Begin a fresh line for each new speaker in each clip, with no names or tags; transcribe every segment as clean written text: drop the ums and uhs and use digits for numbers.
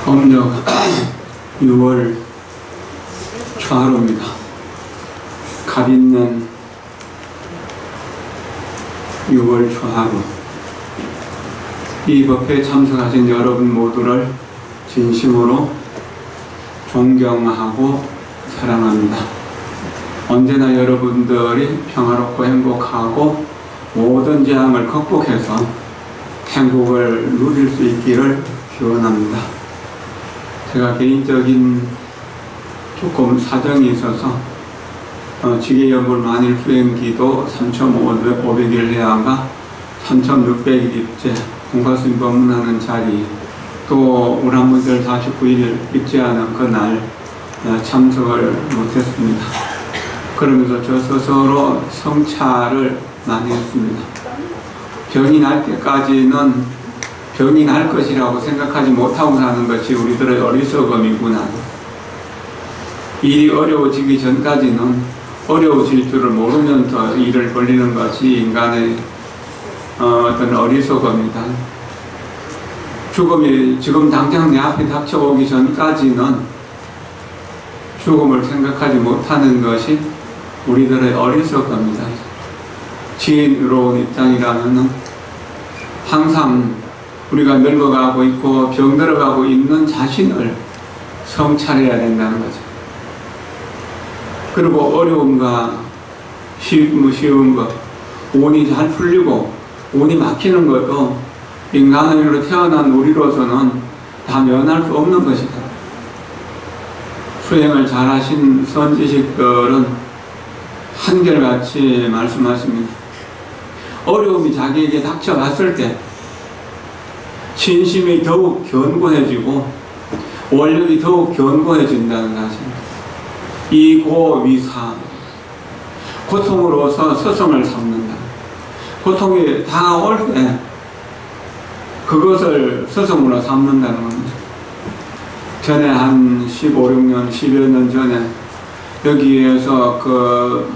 음력 6월 초하루입니다. 갑있는 6월 초하루. 이 법회에 참석하신 여러분 모두를 진심으로 존경하고 사랑합니다. 언제나 여러분들이 평화롭고 행복하고 모든 재앙을 극복해서 행복을 누릴 수 있기를 기원합니다. 제가 개인적인 조금 사정이 있어서 지계연불 만일 수행기도 3,500일 해야가 3,600일째 공과수임 법문하는 자리, 또 우람문절 49일 입제하는 그날 참석을 못했습니다. 그러면서 저 스스로 성찰을 많이 했습니다. 병이 날 때까지는 병이 날 것이라고 생각하지 못하고 사는 것이 우리들의 어리석음이구나. 일이 어려워지기 전까지는 어려워질 줄을 모르면서 일을 벌리는 것이 인간의 어떤 어리석음이다. 죽음이 지금 당장 내 앞에 닥쳐오기 전까지는 죽음을 생각하지 못하는 것이 우리들의 어리석음이다. 지혜로운 입장이라면 항상 우리가 늙어가고 있고 병들어가고 있는 자신을 성찰해야 된다는 거죠. 그리고 어려움과 쉬운 것, 운이 잘 풀리고 운이 막히는 것도 인간으로 태어난 우리로서는 다 면할 수 없는 것이다. 수행을 잘하신 선지식들은 한결같이 말씀하십니다. 어려움이 자기에게 닥쳐왔을 때 신심이 더욱 견고해지고 원력이 더욱 견고해진다는 사실입니다. 이고위사, 고통으로서 스승을 삼는다. 고통이 다가올 때 그것을 스승으로 삼는다는 겁니다. 전에 한 15, 16년, 10여 년 전에 여기에서 그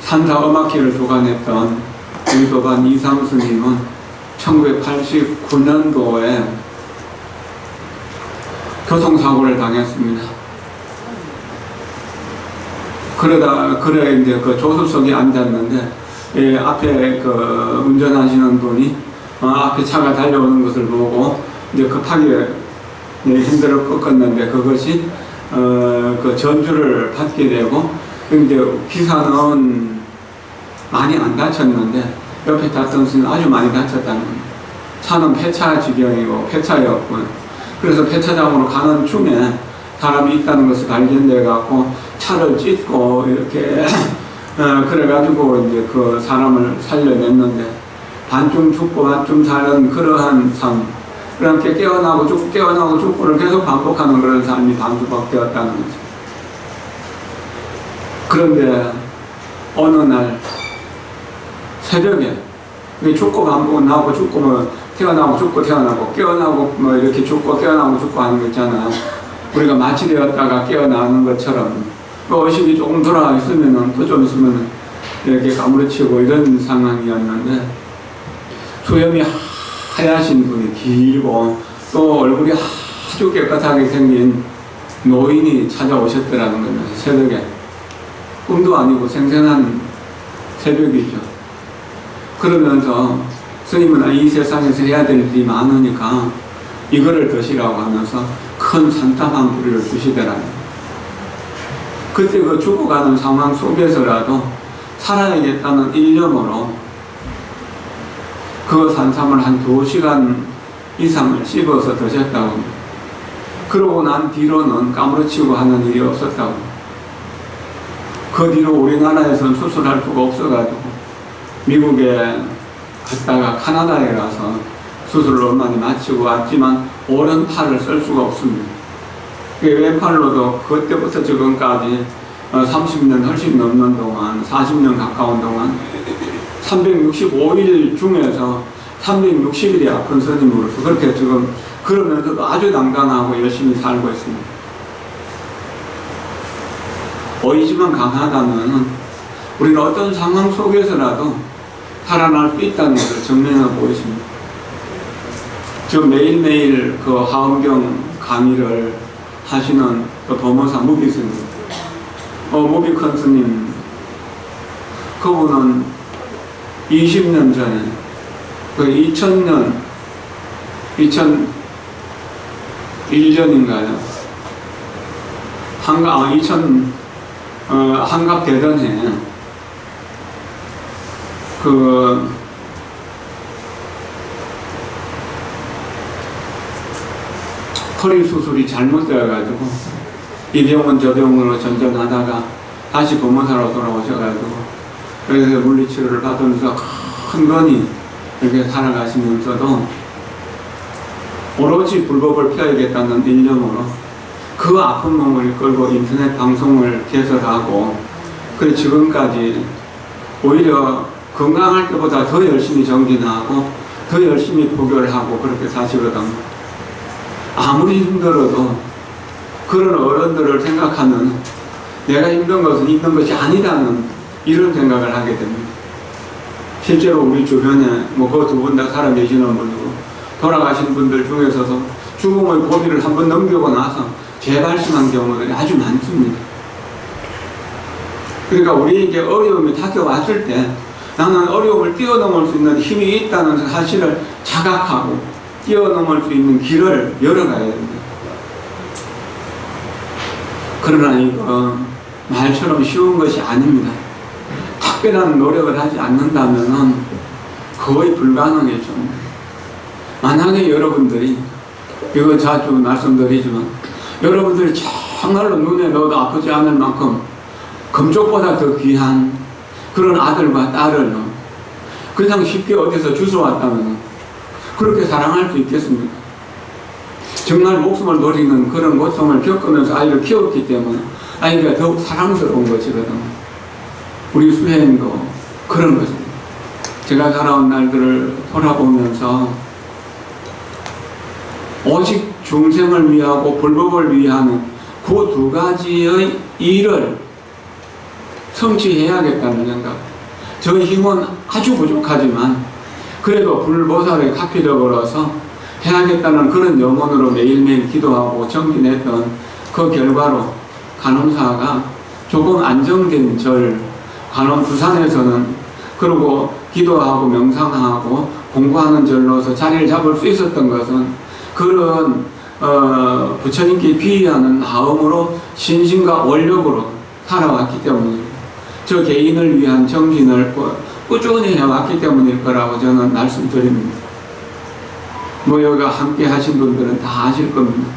산사엄악기를 주관했던 의도반 이상스님은 1989년도에 교통사고를 당했습니다. 그래 이제 그 조수석에 앉았는데, 앞에 그 운전하시는 분이 앞에 차가 달려오는 것을 보고 이제 급하게 핸들을 꺾었는데 그것이 그 전주를 받게 되고, 이제 기사는 많이 안 다쳤는데 옆에 탔던 분은 아주 많이 다쳤다는 겁니다. 차는 폐차 지경이고 폐차였고요. 그래서 폐차장으로 가는 중에 사람이 있다는 것이 발견돼 갖고 차를 찢고 이렇게 그래가지고 이제 그 사람을 살려냈는데, 반쯤 죽고 반쯤 사는 그러한 삶, 그렇게 깨어나고 죽고를 계속 반복하는 그런 삶이 반복되었다는 거죠. 그런데 어느 날 새벽에 죽고 반복은 나오고 죽고 뭐 태어나고 죽고 태어나고 깨어나고 뭐 이렇게 죽고 깨어나고 죽고 하는 거 있잖아요. 우리가 마취되었다가 깨어나는 것처럼 의식이 조금 돌아가 있으면은 또 좀 있으면은 이렇게 가무러치고 이런 상황이었는데, 수염이 하얗신 분이 길고 또 얼굴이 아주 깨끗하게 생긴 노인이 찾아오셨더라는 겁니다. 새벽에. 꿈도 아니고 생생한 새벽이죠. 그러면서 스님은 이 세상에서 해야 될 일이 많으니까 이거를 드시라고 하면서 큰 산삼 한 뿌리를 주시더라고요. 그때 그 죽어가는 상황 속에서라도 살아야겠다는 일념으로 그 산삼을 한 2시간 이상을 씹어서 드셨다고 합니다. 그러고 난 뒤로는 까무러치고 하는 일이 없었다고. 그 뒤로 우리나라에서는 수술할 수가 없어가지고 미국에 갔다가 카나다에 가서 수술을 많이 마치고 왔지만 오른팔을 쓸 수가 없습니다. 왼팔로도 그때부터 지금까지 30년 훨씬 넘는 동안, 40년 가까운 동안 365일 중에서 360일이 아픈 스님으로서 그렇게 지금 그러면서도 아주 당당하고 열심히 살고 있습니다. 의지만 강하다면 우리는 어떤 상황 속에서라도 살아날 수 있다는 것을 증명하고 있습니다. 저 매일매일 그 화엄경 강의를 하시는 그 법무사 무비스님, 무비컨 스님, 그분은 20년 전에, 그 2001년인가요? 한갑 대전에 허리 수술이 잘못되어가지고 이 병원 저 병원으로 전전하다가 다시 법무사로 돌아오셔가지고 그래서 물리치료를 받으면서 큰 건이 이렇게 살아가시면서도 오로지 불법을 피하겠다는 일념으로 그 아픈 몸을 끌고 인터넷 방송을 개설하고 그래 지금까지 오히려 건강할 때보다 더 열심히 정진하고 더 열심히 포교를 하고 그렇게 사시거든요. 아무리 힘들어도 그런 어른들을 생각하면 내가 힘든 것은 힘든 것이 아니라는 이런 생각을 하게 됩니다. 실제로 우리 주변에 그 두 분 다 살아계시는 분이고 돌아가신 분들 중에서도 죽음의 고비를 한번 넘기고 나서 재발심한 경우들이 아주 많습니다. 그러니까 우리에게 어려움이 닥쳐왔을 때 나는 어려움을 뛰어넘을 수 있는 힘이 있다는 사실을 자각하고 뛰어넘을 수 있는 길을 열어가야 됩니다. 그러나 이거 말처럼 쉬운 것이 아닙니다. 특별한 노력을 하지 않는다면 거의 불가능해져. 만약에 여러분들이, 이거 자주 말씀드리지만, 여러분들이 정말로 눈에 넣어도 아프지 않을 만큼 금쪽보다 더 귀한 그런 아들과 딸을 그냥 쉽게 어디서 주워왔다면 그렇게 사랑할 수 있겠습니까? 정말 목숨을 노리는 그런 고통을 겪으면서 아이를 키웠기 때문에 아이가 더욱 사랑스러운 것이거든요. 우리 수혜님도 그런 것입니다. 제가 살아온 날들을 돌아보면서 오직 중생을 위하고 불법을 위하는 그 두 가지의 일을 성취해야겠다는 생각. 저 힘은 아주 부족하지만 그래도 불보살의 카피력으로서 해야겠다는 그런 염원으로 매일매일 기도하고 정진했던 그 결과로 간홈사가 조금 안정된 절, 간홈 부산에서는 그리고 기도하고 명상하고 공부하는 절로서 자리를 잡을 수 있었던 것은 그런 부처님께 비의하는 마음으로 신심과 원력으로 살아왔기 때문입니다. 저 개인을 위한 정진을 꾸준히 해왔기 때문일 거라고 저는 말씀드립니다. 여기가 함께 하신 분들은 다 아실 겁니다.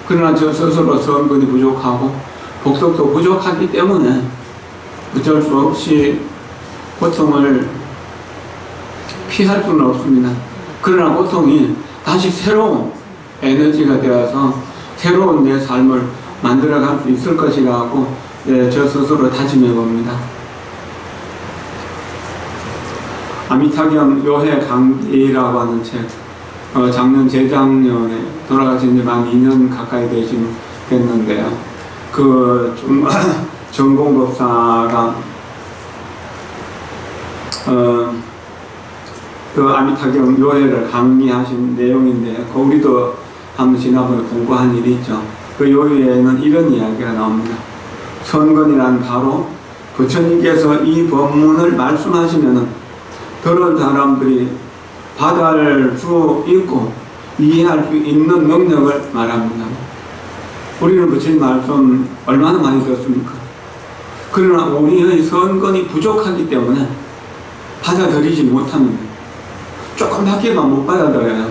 그러나 저 스스로 선근이 부족하고 복덕도 부족하기 때문에 어쩔 수 없이 고통을 피할 수는 없습니다. 그러나 고통이 다시 새로운 에너지가 되어서 새로운 내 삶을 만들어갈 수 있을 것이라고 저 스스로 다짐해 봅니다. 아미타경 요해 강기라고 하는 책, 작년 재작년에 돌아가신 지 만 2년 가까이 됐는데요. 전공법사가 아미타경 요해를 강의하신 내용인데 우리도 한번 지난번에 공부한 일이 있죠. 그 요해에는 이런 이야기가 나옵니다. 선건이란 바로 부처님께서 이 법문을 말씀하시면은 그런 사람들이 받아할 수 있고 이해할 수 있는 능력을 말합니다. 우리는 부처님 말씀 얼마나 많이 듣습니까? 그러나 우리의 선건이 부족하기 때문에 받아들이지 못합니다. 조금밖에만 못 받아들여요.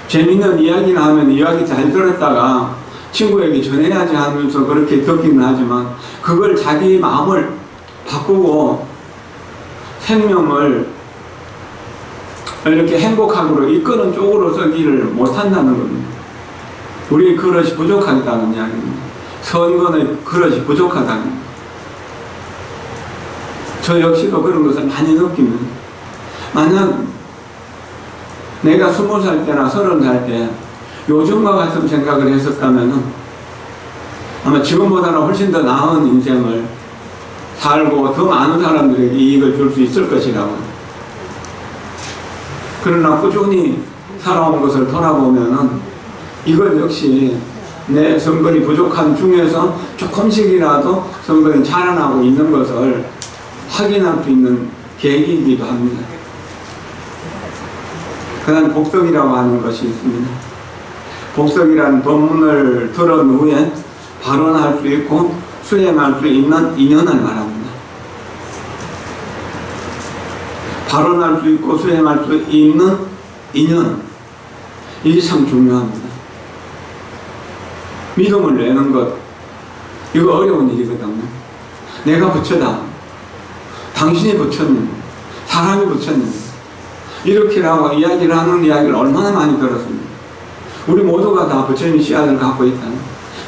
재밌는 이야기를 하면 이야기 잘 들었다가 친구에게 전해야지 하면서 그렇게 듣기는 하지만 그걸 자기 마음을 바꾸고 생명을 이렇게 행복하기로 이끄는 쪽으로 서기를 못한다는 겁니다. 우리의 그릇이 부족하다는 이야기입니다. 선건의 그릇이 부족하다는 겁니다. 저 역시도 그런 것을 많이 느낍니다. 만약 내가 20살 때나 30살 때 요즘과 같은 생각을 했었다면 아마 지금보다는 훨씬 더 나은 인생을 살고 더 많은 사람들에게 이익을 줄 수 있을 것이라고. 그러나 꾸준히 살아온 것을 돌아보면은 이것 역시 내 성근이 부족한 중에서 조금씩이라도 성근이 자라나고 있는 것을 확인할 수 있는 계기이기도 합니다. 그 다음 복덕이라고 하는 것이 있습니다. 복덕이라는 법문을 들은 후에 발언할 수 있고 수행할 수 있는 인연을 말합니다. 발언할 수 있고 수행할 수 있는 인연, 이게 참 중요합니다. 믿음을 내는 것, 이거 어려운 일이거든요. 내가 부처다, 당신이 부처님, 사람이 부처님, 이렇게라고 이야기를 하는 이야기를 얼마나 많이 들었습니다. 우리 모두가 다 부처님 씨앗을 갖고 있다는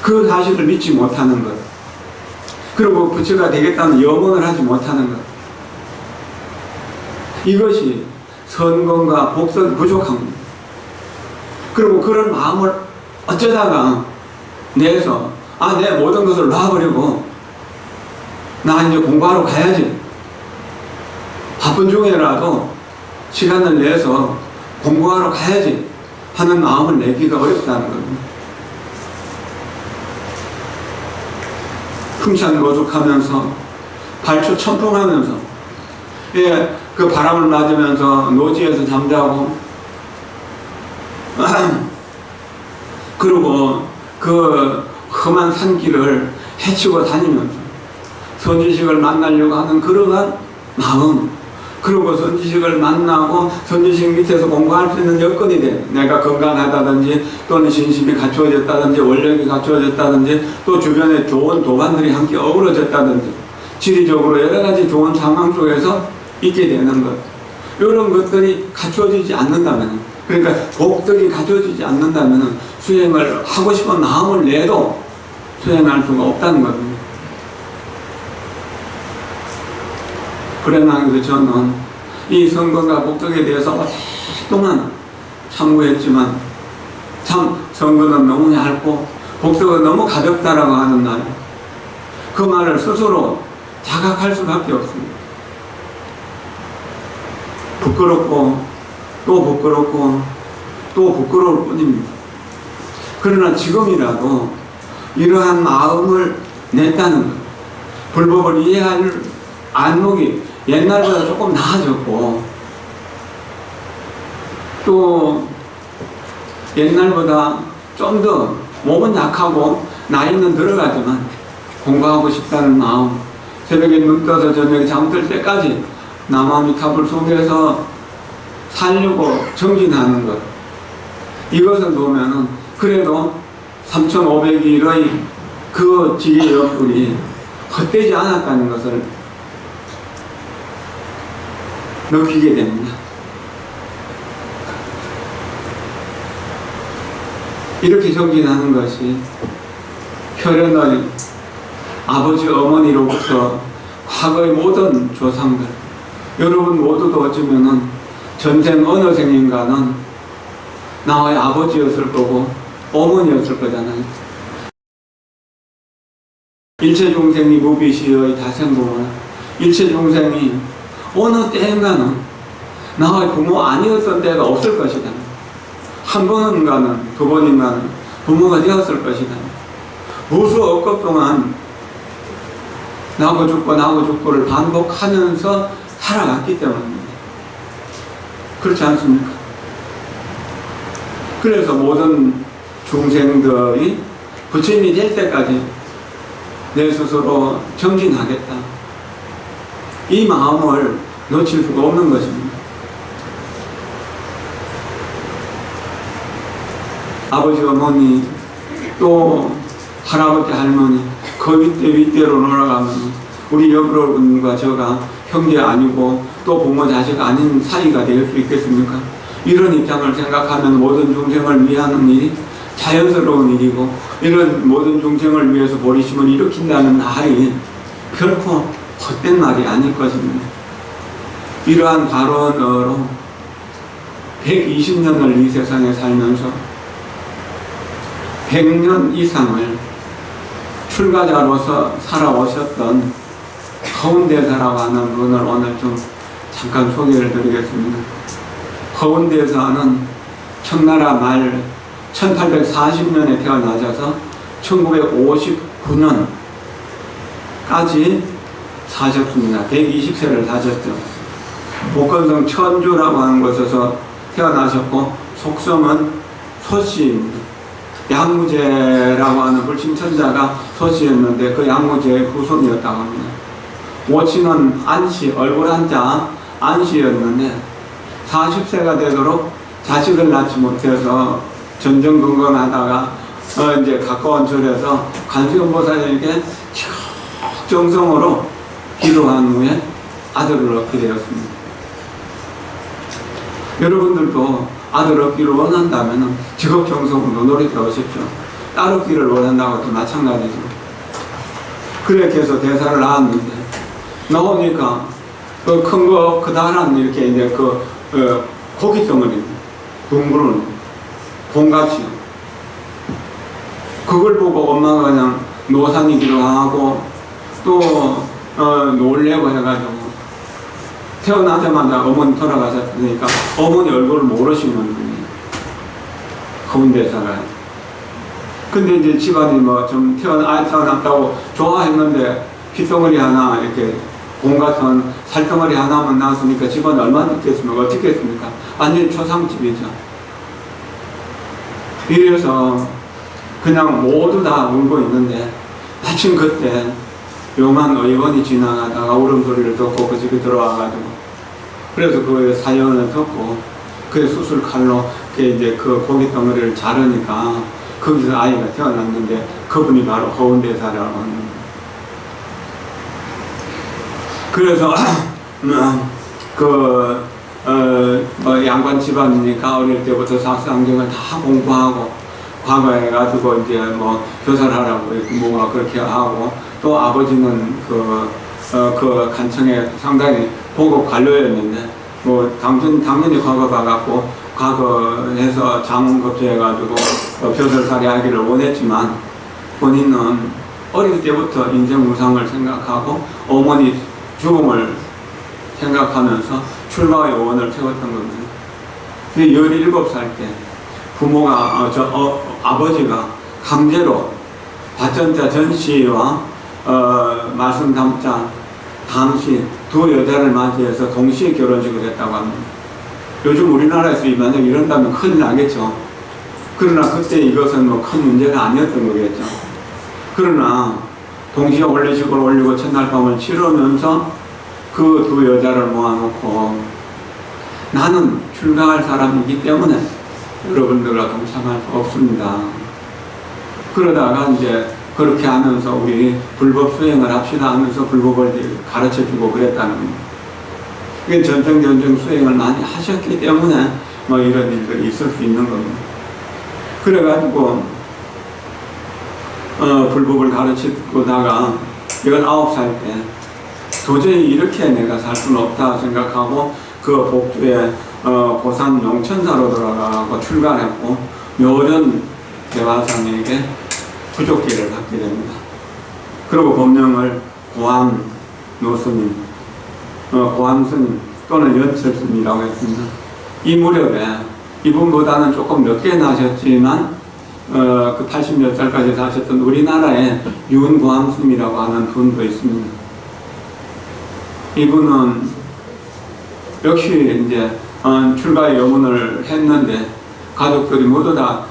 그 사실을 믿지 못하는 것, 그리고 부처가 되겠다는 염원을 하지 못하는 것, 이것이 선건과 복덕이 부족합니다. 그리고 그런 마음을 어쩌다가 내서 내 모든 것을 놔버리고 나 이제 공부하러 가야지, 바쁜 중에라도 시간을 내서 공부하러 가야지 하는 마음을 내기가 어렵다는 겁니다. 풍찬노죽하면서 발초천풍하면서 그 바람을 맞으면서 노지에서 잠자고 그리고 그 험한 산길을 헤치고 다니면서 선지식을 만나려고 하는 그러한 마음, 그리고 선지식을 만나고 선지식 밑에서 공부할 수 있는 여건이 돼. 내가 건강하다든지 또는 신심이 갖추어졌다든지 원력이 갖추어졌다든지 또 주변에 좋은 도반들이 함께 어우러졌다든지 지리적으로 여러 가지 좋은 상황 속에서 있게 되는 것, 이런 것들이 갖추어지지 않는다면, 그러니까 복덕이 갖추어지지 않는다면 수행을 하고 싶은 마음을 내도 수행할 수가 없다는 겁니다. 그러나 저는 이 선건과 복덕에 대해서 오랫동안 참고했지만 참 선건은 너무 얇고 복덕은 너무 가볍다라고 하는 날, 그 말을 스스로 자각할 수밖에 없습니다. 부끄럽고 또 부끄럽고 또 부끄러울 뿐입니다. 그러나 지금이라도 이러한 마음을 냈다는 것, 불법을 이해할 안목이 옛날보다 조금 나아졌고 또 옛날보다 좀 더 몸은 약하고 나이는 들어가지만 공부하고 싶다는 마음, 새벽에 눈 떠서 저녁에 잠들 때까지 남아미타불 속에서 살려고 정진하는 것, 이것을 보면은 그래도 3500일의 그 지혜 역술이 헛되지 않았다는 것을 느끼게 됩니다. 이렇게 정진하는 것이 혈연의 아버지 어머니로부터 과거의 모든 조상들, 여러분 모두도 어쩌면은 전생 어느 생인가는 나의 아버지였을 거고 어머니였을 거잖아요. 일체중생이 무비시의 다생부모나 일체중생이 어느 때인가는 나의 부모 아니었던 때가 없을 것이다. 한 번인가는 두 번인가는 부모가 되었을 것이다. 무수 억겁 동안 나고 죽고를 반복하면서 살아갔기 때문입니다. 그렇지 않습니까? 그래서 모든 중생들이 부처님이 될 때까지 내 스스로 정진하겠다, 이 마음을 놓칠 수가 없는 것입니다. 아버지 어머니 또 할아버지 할머니 그 윗대로 놀아가면 우리 여러분과 저가 형제 아니고 또 부모 자식 아닌 사이가 될 수 있겠습니까? 이런 입장을 생각하면 모든 중생을 위하는 일이 자연스러운 일이고, 이런 모든 중생을 위해서 보리심을 일으킨다는 말이 결코 헛된 말이 아닐 것입니다. 이러한 발언으로 120년을 이 세상에 살면서 100년 이상을 출가자로서 살아오셨던 허운대사라고 하는 분을 오늘 좀 잠깐 소개를 드리겠습니다. 허운대사는 청나라 말 1840년에 태어나셔서 1959년까지 사셨습니다. 120세를 사셨죠. 복건성 천주라고 하는 곳에서 태어나셨고, 속성은 소씨입니다. 양무제라고 하는 불심천자가 소씨였는데 그 양무제의 후손이었다고 합니다. 모친은 안씨, 얼굴 한자 안씨였는데 40세가 되도록 자식을 낳지 못해서 전전긍긍하다가 이제 가까운 절에서 관세음보살에게 정성으로 기도한 후에 아들을 얻게 되었습니다. 여러분들도 아들 얻기를 원한다면 직업정성으로 노력해 오십시오. 딸 얻기를 원한다고 또 마찬가지죠. 그렇게 해서 대사를 낳았는데, 나오니까 그 큰 거, 그다란 이렇게 이제 고기 덩어리, 둥그런 곰같이요. 그걸 보고 엄마가 그냥 노산이기도 하고 또 놀래고 해가지고, 태어나자마자 어머니 돌아가셨으니까 어머니 얼굴을 모르시는 분이에요. 거운대사가. 근데 이제 집안이 뭐 좀 태어났다고 좋아했는데 핏덩어리 하나 이렇게 곰 같은 살덩어리 하나만 나왔으니까 집안이 얼마나 있겠습니까? 어떻게 했습니까? 완전히 초상집이죠. 이래서 그냥 모두 다 울고 있는데, 마침 그때 요만 의원이 지나가다가 울음소리를 듣고 그 집에 들어와가지고, 그래서 그 사연을 듣고 그 수술 칼로 이제 그 고기 덩어리를 자르니까 거기서 아이가 태어났는데, 그분이 바로 허운대사라고 하는. 그래서 양반 집안이니까 어릴 때부터 사상경을 다 공부하고, 과거에 가지고 이제 뭐 교살하라고 뭐가 그렇게 하고, 또 아버지는 그 간청에 상당히 고급 관료였는데, 뭐 당연히 과거 봐갖고 과거에서 장원급제해가지고 벼슬살이 하기를 원했지만, 본인은 어릴 때부터 인생 무상을 생각하고 어머니 죽음을 생각하면서 출가의 원을 세웠던 겁니다. 17살 때 부모가 아버지가 강제로 밭전자 전씨와 말씀 담자 담씨 두 여자를 맞이해서 동시에 결혼식을 했다고 합니다. 요즘 우리나라에서 만약 이런다면 큰일 나겠죠. 그러나 그때 이것은 뭐 큰 문제가 아니었던 거겠죠. 그러나 동시에 원래식을 올리고 첫날 밤을 치르면서 그 두 여자를 모아놓고, 나는 출가할 사람이기 때문에 여러분들과 동참할 수 없습니다. 그러다가 이제 그렇게 하면서 우리 불법 수행을 합시다 하면서 불법을 가르쳐주고 그랬다는 겁니다. 이게 전쟁 수행을 많이 하셨기 때문에 뭐 이런 일들이 있을 수 있는 겁니다. 그래가지고 불법을 가르치고다가 19살 때 도저히 이렇게 내가 살 수는 없다 생각하고 그 복주에 고산 용천사로 돌아가고 출가했고, 묘전 대화상에게 부족기를 받게 됩니다. 그리고 법명을 고암노스님, 고암스님 또는 연철스님이라고 했습니다. 이 무렵에 이분보다는 조금 늦게 나셨지만 그 80몇 살까지 사셨던 우리나라의 윤고암스님이라고 하는 분도 있습니다. 이분은 역시 이제 출가의 염원을 했는데, 가족들이 모두 다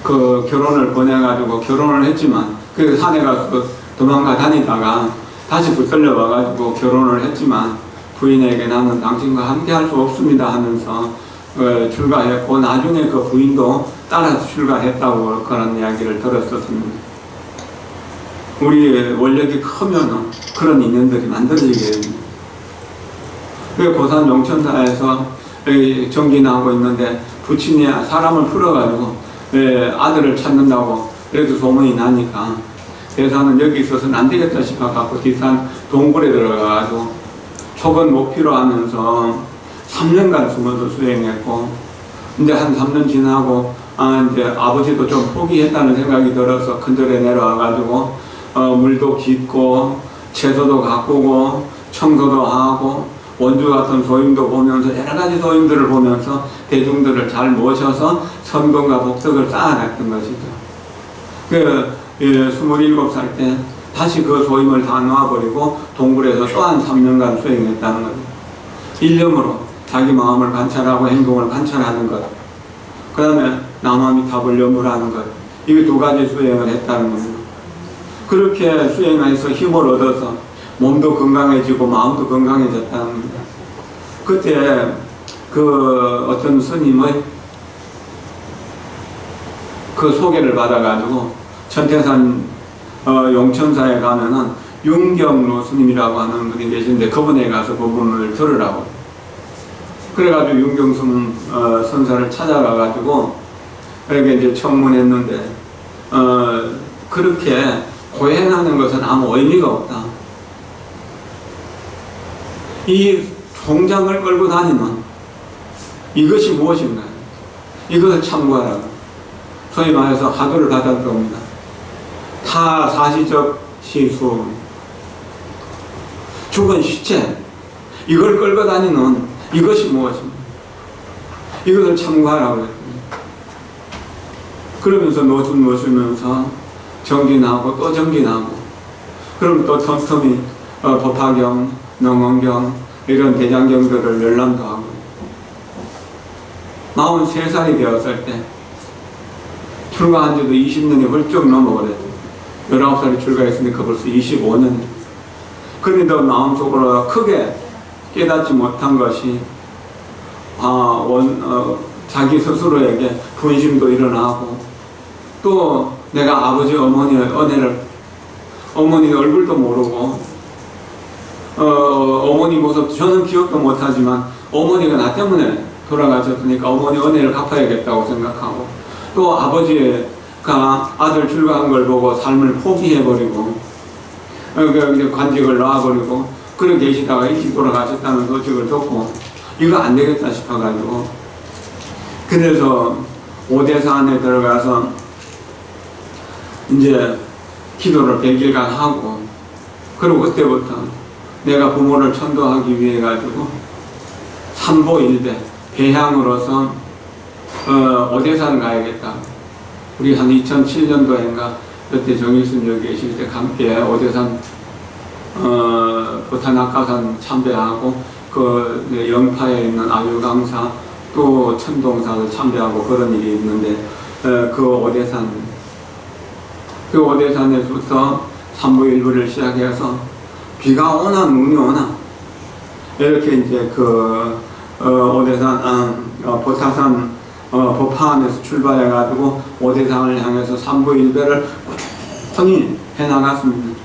그 결혼을 보내가지고 결혼을 했지만, 그 산에 가서 도망가 다니다가 다시 붙들려 와가지고 결혼을 했지만, 부인에게 나는 당신과 함께 할 수 없습니다 하면서 출가했고, 나중에 그 부인도 따라서 출가했다고 그런 이야기를 들었었습니다. 우리 원력이 크면 그런 인연들이 만들어지게 됩니다. 고산 용천사에서 정진하고 있는데 부친이 사람을 풀어가지고 아들을 찾는다고 그래도 소문이 나니까 대사는 여기 있어서는 안 되겠다 싶어갖고 뒷산 동굴에 들어가가지고 촉은 목피로 하면서 3년간 숨어서 수행했고, 이제 한 3년 지나고 이제 아버지도 좀 포기했다는 생각이 들어서 큰절에 내려와가지고 물도 깃고 채소도 가꾸고 청소도 하고 원주 같은 소임도 보면서 여러 가지 소임들을 보면서 대중들을 잘 모셔서 선건과 복덕을 쌓아갔던 것이죠. 그 27살 때 다시 그 소임을 다 놓아버리고 동굴에서 또 한 3년간 수행했다는 거죠. 일념으로 자기 마음을 관찰하고 행동을 관찰하는 것. 그 다음에 남아미탑을 염불하는 것. 이 두 가지 수행을 했다는 겁니다. 그렇게 수행해서 힘을 얻어서 몸도 건강해지고 마음도 건강해졌다는 겁니다. 그때 그 어떤 스님의 그 소개를 받아가지고 천태산 용천사에 가면은 윤경로 스님이라고 하는 분이 계신데 그분에 가서 그분을 들으라고. 그래가지고 윤경순 선사를 찾아가가지고 그렇게 이제 청문했는데 그렇게 고행하는 것은 아무 의미가 없다. 이 통장을 끌고 다니는 이것이 무엇인가? 이것을 참고하라고. 소위 말해서 하도를 받을 겁니다. 타 사시적 시수, 죽은 시체, 이걸 끌고 다니는 이것이 무엇입니까? 이것을 참고하라고 했습니다. 그러면서 노중 놓으면서 정진하고 또 정진하고, 그럼 또 틈틈이 법화경, 농원경 이런 대장경들을 열람도 하고. 43살이 되었을 때 출가한 지도 20년이 훌쩍 넘어버렸죠. 19살에 출가했으니까 벌써 25년. 그런데도 마음속으로 크게 깨닫지 못한 것이 자기 스스로에게 분심도 일어나고, 또 내가 아버지 어머니의 은혜를, 어머니 얼굴도 모르고 어머니 모습 저는 기억도 못하지만 어머니가 나 때문에 돌아가셨으니까 어머니 은혜를 갚아야겠다고 생각하고, 또 아버지가 아들 출가한 걸 보고 삶을 포기해버리고 관직을 놔버리고 그러 계시다가 일찍 돌아가셨다는 소식을 듣고 이거 안 되겠다 싶어가지고, 그래서 오대사 안에 들어가서 이제 기도를 100일간 하고, 그리고 그때부터 내가 부모를 천도하기 위해 가지고 삼보일배 배향으로서 오대산 가야겠다. 우리 한 2007년도인가 그때 정일순 여기 계실 때 함께 오대산 보타낙가산 참배하고 그 영파에 있는 아유강사 또 천동사를 참배하고 그런 일이 있는데 그 오대산에서부터 삼보일부를 시작해서 비가 오나 눈이 오나 이렇게 이제 오대산 보타산 법화안에서 출발해가지고 오대산을 향해서 삼보일배를 꾸준히 해나갔습니다.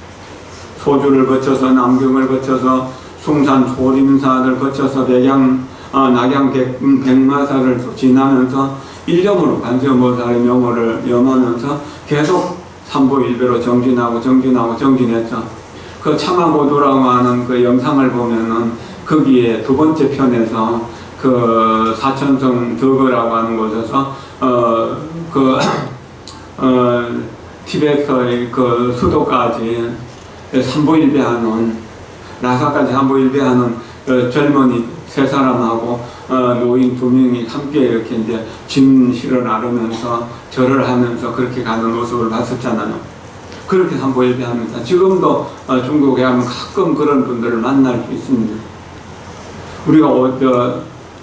소주를 거쳐서 남경을 거쳐서 숭산 소림사를 거쳐서 낙양 백마사를 지나면서 일념으로 관세음보살의 명호를 염하면서 계속 삼보일배로 정진했죠. 그 참화보도라고 하는 그 영상을 보면은 거기에 두 번째 편에서 그 사천성 덕어라고 하는 곳에서 티베트의 그 수도까지 삼보일배하는 라사까지 삼보일배하는 젊은이 세 사람하고 노인 2명이 함께 이렇게 이제 짐 실어 나르면서 절을 하면서 그렇게 가는 모습을 봤었잖아요. 그렇게 삼보일배합니다. 지금도 중국에 가면 가끔 그런 분들을 만날 수 있습니다. 우리가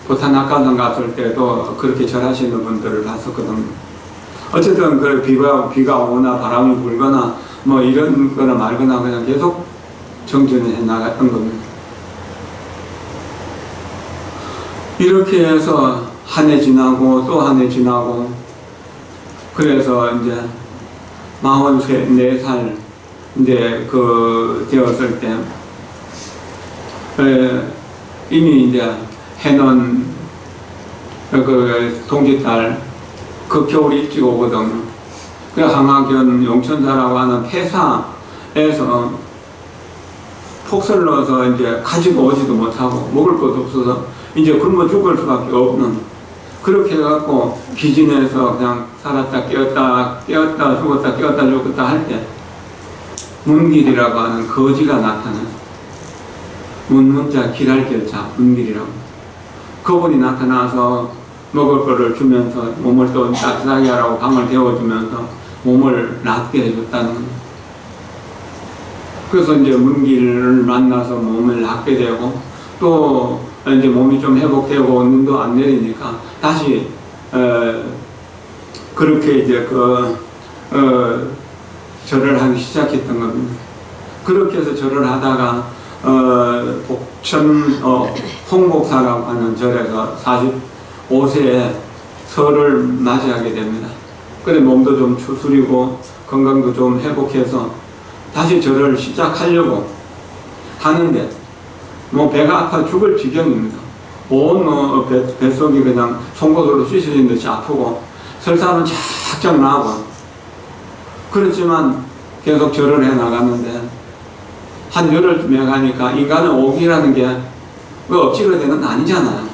보타낙가산 갔을 때도 그렇게 절하시는 분들을 봤었거든요. 어쨌든 그 비가 오나 바람이 불거나 뭐 이런 거나 말거나 그냥 계속 정진을 해 나갔던 겁니다. 이렇게 해서 한 해 지나고 또 한 해 지나고, 그래서 이제 44살 이제 되었을 때 이미 이제 해는 동짓달 겨울이 일찍 오거든요. 그 항하견 용천사라고 하는 폐사에서 폭설 넣어서 이제 가지고 오지도 못하고 먹을 것도 없어서 이제 굶어 죽을 수밖에 없는, 그렇게 해갖고 기진에서 그냥 살았다 깨었다 죽었다 깨었다 죽었다 할 때 문길이라고 하는 거지가 나타나요. 문문자 길할결자 문길이라고. 그분이 나타나서 먹을 거를 주면서 몸을 또 따뜻하게 하라고 방을 데워주면서 몸을 낫게 해줬다는 거예요. 그래서 이제 문길을 만나서 몸을 낫게 되고, 또 이제 몸이 좀 회복되고 눈도 안 내리니까 다시 그렇게 이제 절을 하기 시작했던 겁니다. 그렇게 해서 절을 하다가 복천 홍복사라고 하는 절에서 45세에 설을 맞이하게 됩니다. 그래 몸도 좀 추스리고 건강도 좀 회복해서 다시 절을 시작하려고 하는데 뭐 배가 아파 죽을 지경입니다. 온 뱃속이 그냥 송곳으로 쑤셔진 듯이 아프고 설사는 쫙쫙 나고, 그렇지만 계속 절을 해 나갔는데 한 열흘쯤에 가니까 인간의 오기라는 게 억지로 되는 건 아니잖아요.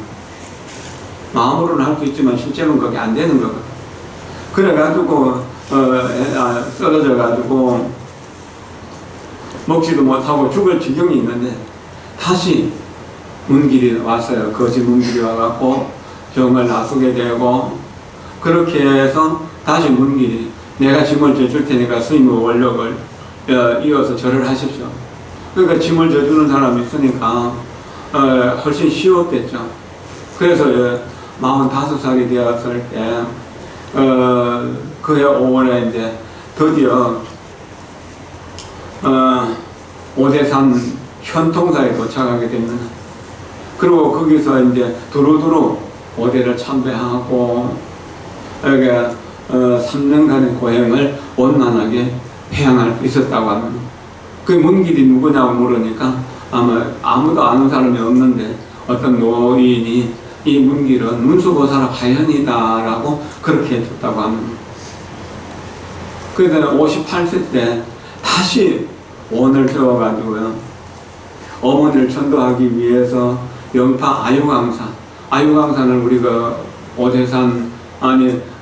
마음으로는 할 수 있지만 실제로는 그게 안 되는 거거든. 그래가지고 쓰러져가지고 먹지도 못하고 죽을 지경이 있는데 다시 문길이 왔어요. 거짓 문길이 와갖고 병을 놔두게 되고, 그렇게 해서 다시 문길이 내가 짐을 져줄 테니까 스님의 원력을 이어서 절을 하십시오. 그러니까 짐을 져주는 사람이 있으니까 훨씬 쉬웠겠죠. 그래서 45살이 되었을 때 그해 5월에 이제 드디어 오대산 현통사에 도착하게 됩니다. 그리고 거기서 이제 두루두루 오대를 참배하고 3년간의 고행을 원만하게 회양할 수 있었다고 합니다. 그 문길이 누구냐고 물으니까 아마 아무도 아는 사람이 없는데 어떤 노인이 이 문길은 문수보살의 화현이다라고 그렇게 해줬다고 합니다. 그래서 58세 때 다시 원을 세워가지고요, 어머니를 천도하기 위해서 영파 아유강산을 우리가 오대산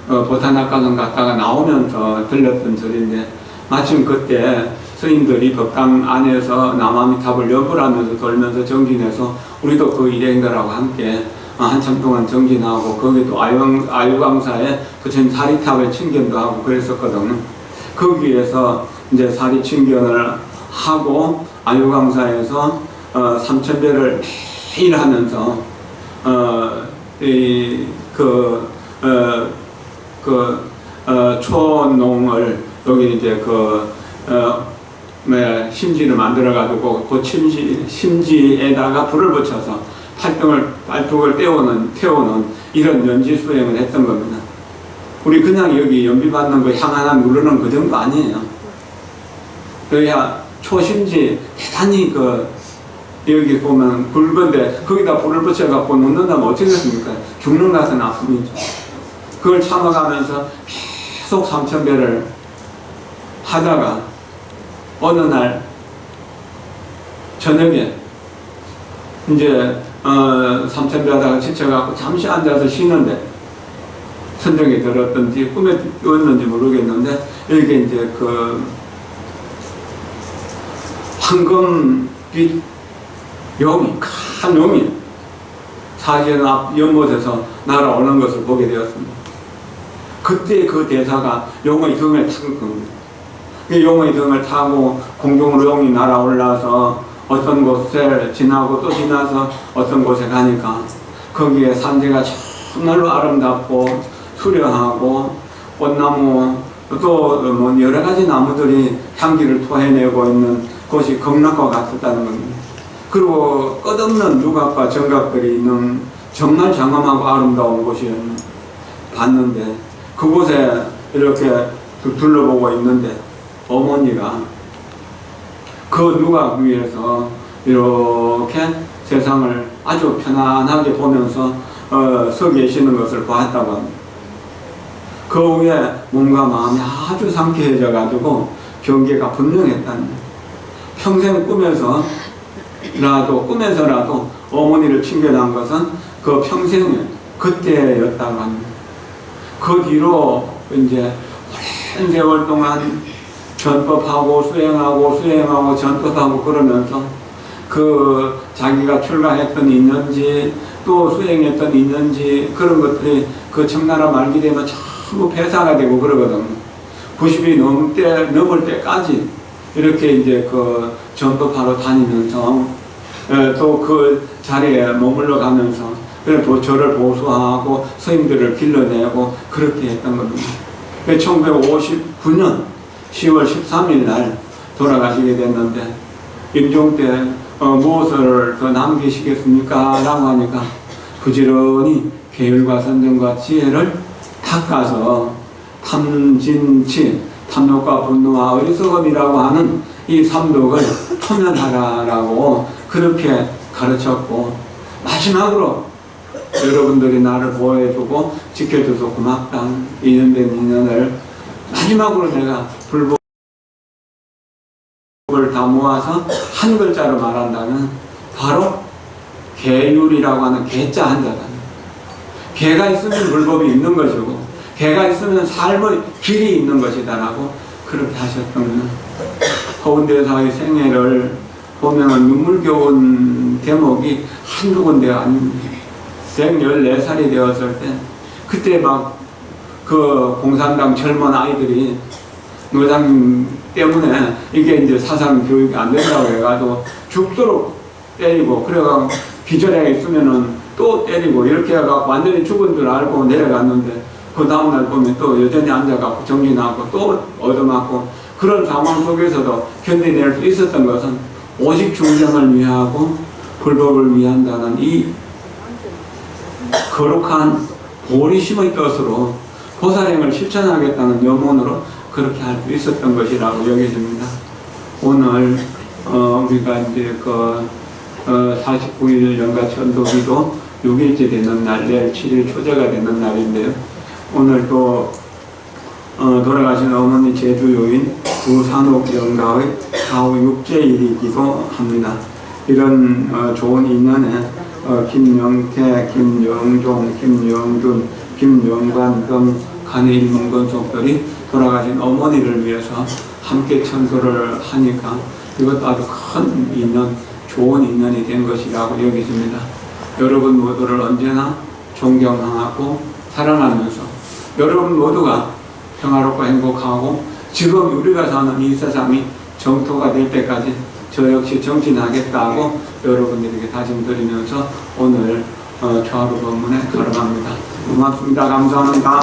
보타낙가산 갔다가 나오면서 들렸던 절인데, 마침 그때 스님들이 법당 안에서 남아미탑을 연불하면서 돌면서 정진해서 우리도 그 일행들하고 함께 한참 동안 정진하고, 거기 또 아유강사에 부처님 사리탑을 친견도 하고 그랬었거든요. 거기에서 이제 사리 친견을 하고 아유강사에서 3000배를 매일 하면서 초농을 여기 이제 심지를 만들어가지고 그 심지에다가 불을 붙여서 발등을 태우는 이런 연지 수행을 했던 겁니다. 우리 그냥 여기 연비 받는 거 향 하나 누르는 그 정도 아니에요. 그래야 초심지 대단히 여기 보면 굵은데 거기다 불을 붙여갖고 놓는다면 어떻게 됐습니까? 죽는 것은 아픔이죠. 그걸 참아가면서 계속 3000배를 하다가 어느 날 저녁에 이제 3000배 하다가 지쳐갖고 잠시 앉아서 쉬는데 선정이 들었던지 꿈에 띄웠는지 모르겠는데, 이렇게 이제 황금빛 큰 용이 사진 앞 연못에서 날아오는 것을 보게 되었습니다. 그때 그 대사가 용의 등을 탄 겁니다. 용의 등을 타고 공중으로 용이 날아올라서 어떤 곳에 지나고 또 지나서 어떤 곳에 가니까 거기에 산지가 정말로 아름답고 수려하고 꽃나무 또 뭐 여러 가지 나무들이 향기를 토해내고 있는 곳이 극락과 같았다는 겁니다. 그리고 끝없는 누각과 정각들이 있는 정말 장엄하고 아름다운 곳이 봤는데, 그곳에 이렇게 둘러보고 있는데 어머니가 그 누각 위에서 이렇게 세상을 아주 편안하게 보면서 서 계시는 것을 보았다고 합니다. 그 후에 몸과 마음이 아주 상쾌해져 가지고 경계가 분명했다는, 평생 꿈에서라도 어머니를 친견한 것은 그 평생에 그때였다고 합니다. 그 뒤로 이제 오랜 세월 동안 전법하고 수행하고 전법하고 그러면서 그 자기가 출가했던 있는지 또 수행했던 있는지 그런 것들이 그 청나라 말기 되면 전부 폐사가 되고 그러거든요. 90이 넘을 때까지 이렇게 이제 그 전도파로 다니면서 또 그 자리에 머물러 가면서 도처를 보수하고 스님들을 길러내고 그렇게 했던 겁니다. 1959년 10월 13일 날 돌아가시게 됐는데 임종 때 무엇을 더 남기시겠습니까? 라고 하니까 부지런히 계율과 선정과 지혜를 닦아서 탐진치, 탐욕과 분노와 어리석음이라고 하는 이 삼독을 토면하라라고 그렇게 가르쳤고, 마지막으로 여러분들이 나를 보호해주고 지켜줘서 고맙다. 2년 된 인연을 마지막으로 내가 불법을 다 모아서 한 글자로 말한다면 바로 계율이라고 하는 계자 한자다. 계가 있으면 불법이 있는 것이고 계가 있으면 삶의 길이 있는 것이다라고 그렇게 하셨던 허운대사의 생애를 보면 눈물겨운 대목이 한두 군데가 아닙니다. 114살이 되었을 때 그때 막 그 공산당 젊은 아이들이 노장님 때문에 이게 이제 사상 교육이 안 된다고 해가지고 죽도록 때리고 그래가 기절해 있으면은 또 때리고 이렇게 해갖고 완전히 죽은 줄 알고 내려갔는데 그 다음날 보면 또 여전히 앉아갖고 정진하고 또 얻어맞고 그런 상황 속에서도 견뎌낼 수 있었던 것은 오직 중생을 위하고 불법을 위한다는 이 거룩한 보리심의 뜻으로 보살행을 실천하겠다는 염원으로 그렇게 할 수 있었던 것이라고 여겨집니다. 오늘 우리가 이제 49일 연가 천도기도 6일째 되는 날, 내일 7일 초제가 되는 날인데요. 오늘 또 돌아가신 어머니 제주요인 구산옥 영가의 사후 육제일이기도 합니다. 이런 좋은 인연에 김영태, 김영종, 김영준, 김영관 등 간의 일문건속들이 돌아가신 어머니를 위해서 함께 천도를 하니까 이것도 아주 큰 인연, 좋은 인연이 된 것이라고 여기집니다. 여러분 모두를 언제나 존경하고 사랑하면서 여러분 모두가 평화롭고 행복하고 지금 우리가 사는 이 세상이 정토가 될 때까지 저 역시 정진하겠다고 여러분들에게 다짐드리면서 오늘 초하루 법문에 가름합니다. 고맙습니다. 감사합니다.